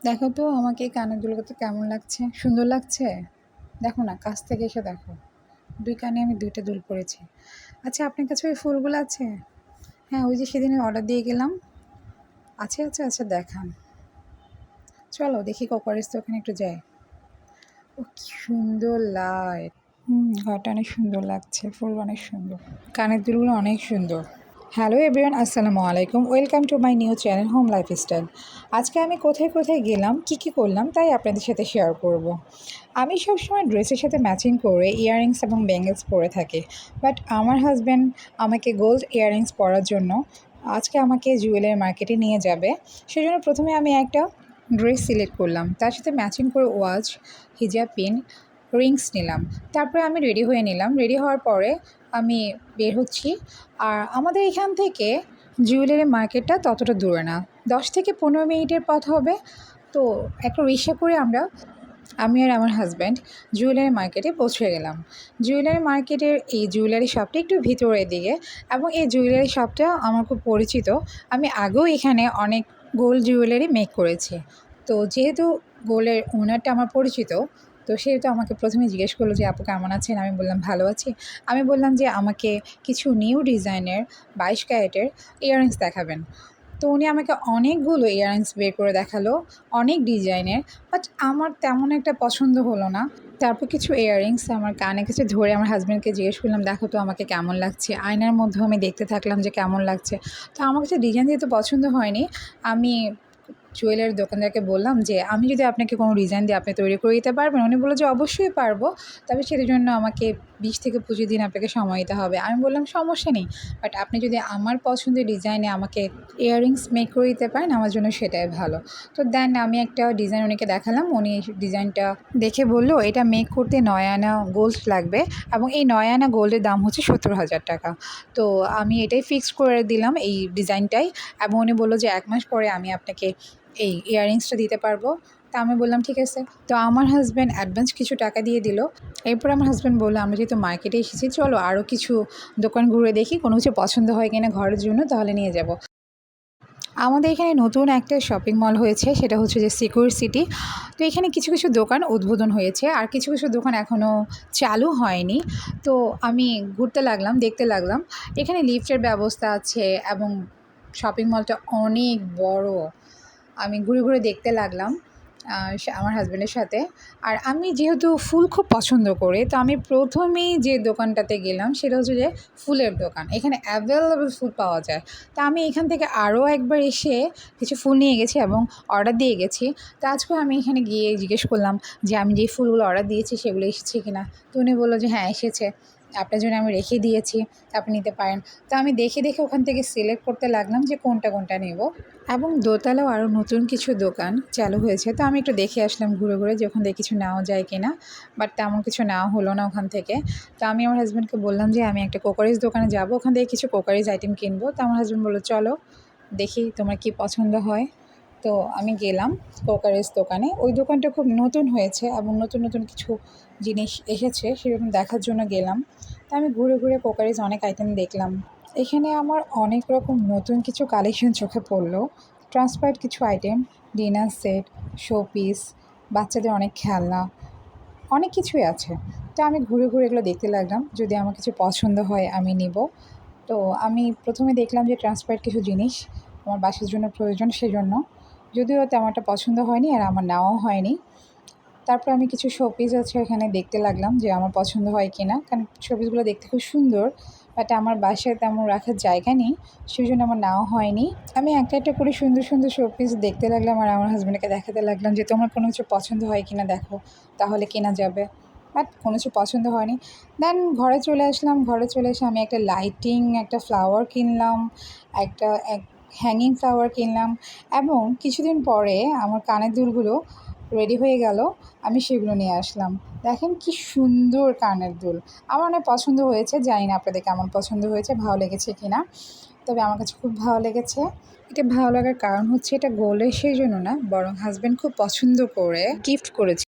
দেখো তো আমাকে এই কানের দুলগুলো কেমন লাগছে, সুন্দর লাগছে। দেখো না, কাছ থেকে এসে দেখো, দুই কানে আমি দুইটা দুল পরেছি। আচ্ছা, আপনার কাছে ওই ফুলগুলো আছে? হ্যাঁ, ওই যে সেদিন অর্ডার দিয়ে গেলাম। আছে আছে আচ্ছা দেখান, চলো দেখি কোকারিস তো ওখানে একটু যাই। ও কি সুন্দর লাইট। ঘরটা অনেক সুন্দর লাগছে, ফুল অনেক সুন্দর, কানের দুলগুলো অনেক সুন্দর। হ্যালো এভরিওয়ান, আসসালামু আলাইকুম, welcome to my new channel home lifestyle. আজকে আমি কোথায় কোথায় গেলাম, কি করলাম, তাই আপনাদের সাথে শেয়ার করব। আমি সবসময় ড্রেসের সাথে ম্যাচিং করে ইয়াররিংস এবং ব্যাঙ্গেলস পরে থাকি, বাট আমার হাজব্যান্ড আমাকে গোল্ড ইয়াররিংস পরার জন্য আজকে আমাকে জুয়েলারি মার্কেটে নিয়ে যাবে। সেজন্য প্রথমে আমি একটা ড্রেস সিলেক্ট করলাম, তার সাথে ম্যাচিং করে ওয়াচ, হিজাব পিন, রিংস নিলাম। তারপরে আমি রেডি হয়ে নিলাম। রেডি হওয়ার পরে আমি বের হচ্ছি। আর আমাদের এখান থেকে জুয়েলারি মার্কেটটা ততটা দূরে না, 10 থেকে 15 মিনিটের পথ হবে। তো একটা রিক্সা করে আমি আর আমার হাজব্যান্ড জুয়েলারি মার্কেটে পৌঁছে গেলাম। জুয়েলারি মার্কেটের এই জুয়েলারি শপটা একটু ভিতরের দিকে, এবং এই জুয়েলারি শপটা আমার খুব পরিচিত। আমি আগেও এখানে অনেক গোল্ড জুয়েলারি মেক করেছি। তো যেহেতু গোল্ডের ওনারটা আমার পরিচিত, তো সেহেতু আমাকে প্রথমে জিজ্ঞেস করলো যে আপু কেমন আছেন। আমি বললাম ভালো আছি। আমি বললাম যে আমাকে কিছু নিউ ডিজাইনের 22 ক্যারেটের ইয়াররিংস দেখাবেন। তো উনি আমাকে অনেকগুলো ইয়াররিংস বের করে দেখালো, অনেক ডিজাইনের, বাট আমার তেমন একটা পছন্দ হলো না। তারপর কিছু ইয়াররিংস আমার কানে কাছে ধরে আমার হাজব্যান্ডকে জিজ্ঞেস করলাম, দেখো তো আমাকে কেমন লাগছে। আয়নার মধ্যে আমি দেখতে থাকলাম যে কেমন লাগছে। তো আমার কাছে ডিজাইন যেহেতু পছন্দ হয়নি, আমি জুয়েলারি দোকানদারকে বললাম যে আমি যদি আপনাকে কোনো ডিজাইন দিয়ে আপনি তৈরি করে দিতে পারবেন। উনি বললো যে অবশ্যই পারবো, তবে সেটার জন্য আমাকে 20 থেকে 25 দিন আপনাকে সময় দিতে হবে। আমি বললাম সমস্যা নেই, বাট আপনি যদি আমার পছন্দের ডিজাইনে আমাকে ইয়াররিংস মেক করে দিতে পারেন আমার জন্য সেটাই ভালো। তো দেন আমি একটা ডিজাইন উনিকে দেখালাম। উনি এই ডিজাইনটা দেখে বললো এটা মেক করতে 9 আনা গোল্ড লাগবে, এবং এই 9 আনা গোল্ডের দাম হচ্ছে 70,000 টাকা। তো আমি এটাই ফিক্স করে দিলাম, এই ডিজাইনটাই। এবং উনি বললো যে 1 মাস পরে আমি আপনাকে এই ইয়াররিংসটা দিতে পারবো। তা আমি বললাম ঠিক আছে। তো আমার হাজব্যান্ড অ্যাডভান্স কিছু টাকা দিয়ে দিল। এরপর আমার হাজব্যান্ড বললো আমরা যেহেতু মার্কেটে এসেছি, চলো আরও কিছু দোকান ঘুরে দেখি, কোনো কিছু পছন্দ হয় কিনা ঘরের জন্য, তাহলে নিয়ে যাব। আমাদের এখানে নতুন একটা শপিং মল হয়েছে, সেটা হচ্ছে যে সিকিউর সিটি। তো এখানে কিছু কিছু দোকান উদ্বোধন হয়েছে, আর কিছু কিছু দোকান এখনও চালু হয়নি। তো আমি ঘুরতে লাগলাম, দেখতে লাগলাম। এখানে লিফটের ব্যবস্থা আছে, এবং শপিং মলটা অনেক বড়। আমি ঘুরে ঘুরে দেখতে লাগলাম আমার হাজব্যান্ডের সাথে। আর আমি যেহেতু ফুল খুব পছন্দ করি, তো আমি প্রথমেই যে দোকানটাতে গেলাম সেটা হচ্ছে যে ফুলের দোকান। এখানে অ্যাভেলেবল ফুল পাওয়া যায়। তা আমি এখান থেকে আরও একবার এসে কিছু ফুল নিয়ে গেছি এবং অর্ডার দিয়ে গেছি। তো আজকে আমি এখানে গিয়ে জিজ্ঞেস করলাম যে আমি যে ফুলগুলো অর্ডার দিয়েছি সেগুলো এসেছে কি না। তো উনি বললো যে হ্যাঁ এসেছে, আপনার জন্য আমি রেখে দিয়েছি, আপনি নিতে পারেন। তো আমি দেখে দেখে ওখান থেকে সিলেক্ট করতে লাগলাম যে কোনটা কোনটা নেব। এবং দোতলাও আরও নতুন কিছু দোকান চালু হয়েছে। তো আমি একটু দেখে আসলাম ঘুরে ঘুরে যে ওখান থেকে কিছু নেওয়া যায় কি না, বাট তেমন কিছু নেওয়া হলো না ওখান থেকে। তো আমি আমার হাজব্যান্ডকে বললাম যে আমি একটা কোকারিজ দোকানে যাব, ওখান থেকে কিছু কোকারিজ আইটেম কিনবো। তো আমার হাজব্যান্ড বললো চলো দেখি তোমার কি পছন্দ হয়। তো আমি গেলাম কোকারিজ দোকানে। ওই দোকানটা খুব নতুন হয়েছে এবং নতুন নতুন কিছু জিনিস এসেছে, সেরকম দেখার জন্য গেলাম। তো আমি ঘুরে ঘুরে কোকারিজ অনেক আইটেম দেখলাম। এখানে আমার অনেক রকম নতুন কিছু কালেকশন চোখে পড়লো। ট্রান্সপারেন্ট কিছু আইটেম, ডিনার সেট, শোপিস, বাচ্চাদের অনেক খেলনা, অনেক কিছুই আছে। তো আমি ঘুরে ঘুরে এগুলো দেখতে লাগলাম, যদি আমার কিছু পছন্দ হয় আমি নিব। তো আমি প্রথমে দেখলাম যে ট্রান্সপারেন্ট কিছু জিনিস আমার বাসার জন্য প্রয়োজন, সেজন্য যদিও তেমনটা পছন্দ হয়নি আর আমার নেওয়াও হয়নি। তারপর আমি কিছু শোপিস আছে এখানে দেখতে লাগলাম যে আমার পছন্দ হয় কি না, কারণ শোপিসগুলো দেখতে খুব সুন্দর, বাট আমার বাসায় তেমন রাখার জায়গা নেই, সেই জন্য আমার নেওয়া হয়নি। আমি একটা একটা করে সুন্দর সুন্দর শোপিস দেখতে লাগলাম আর আমার হাজব্যান্ডকে দেখাতে লাগলাম যে তোমার কোনো কিছু পছন্দ হয় কি না দেখো, তাহলে কেনা যাবে। বাট কোনো কিছু পছন্দ হয়নি। দেন ঘরে চলে আসলাম। ঘরে চলে এসে আমি একটা লাইটিং, একটা ফ্লাওয়ার কিনলাম, একটা হ্যাঙ্গিং ফ্লাওয়ার কিনলাম, এবং কিছুদিন পরে আমার কানের দুলগুলো রেডি হয়ে গেল, আমি সেগুলো নিয়ে আসলাম। দেখেন কি সুন্দর কানের দুল, আমার অনেক পছন্দ হয়েছে। জানি না আপনাদের কেমন পছন্দ হয়েছে, ভালো লেগেছে কি না, তবে আমার কাছে খুব ভালো লেগেছে। এটা ভালো লাগার কারণ হচ্ছে এটা গোল্ডের সেই জন্য না, বরং হাজব্যান্ড খুব পছন্দ করে গিফট করেছে।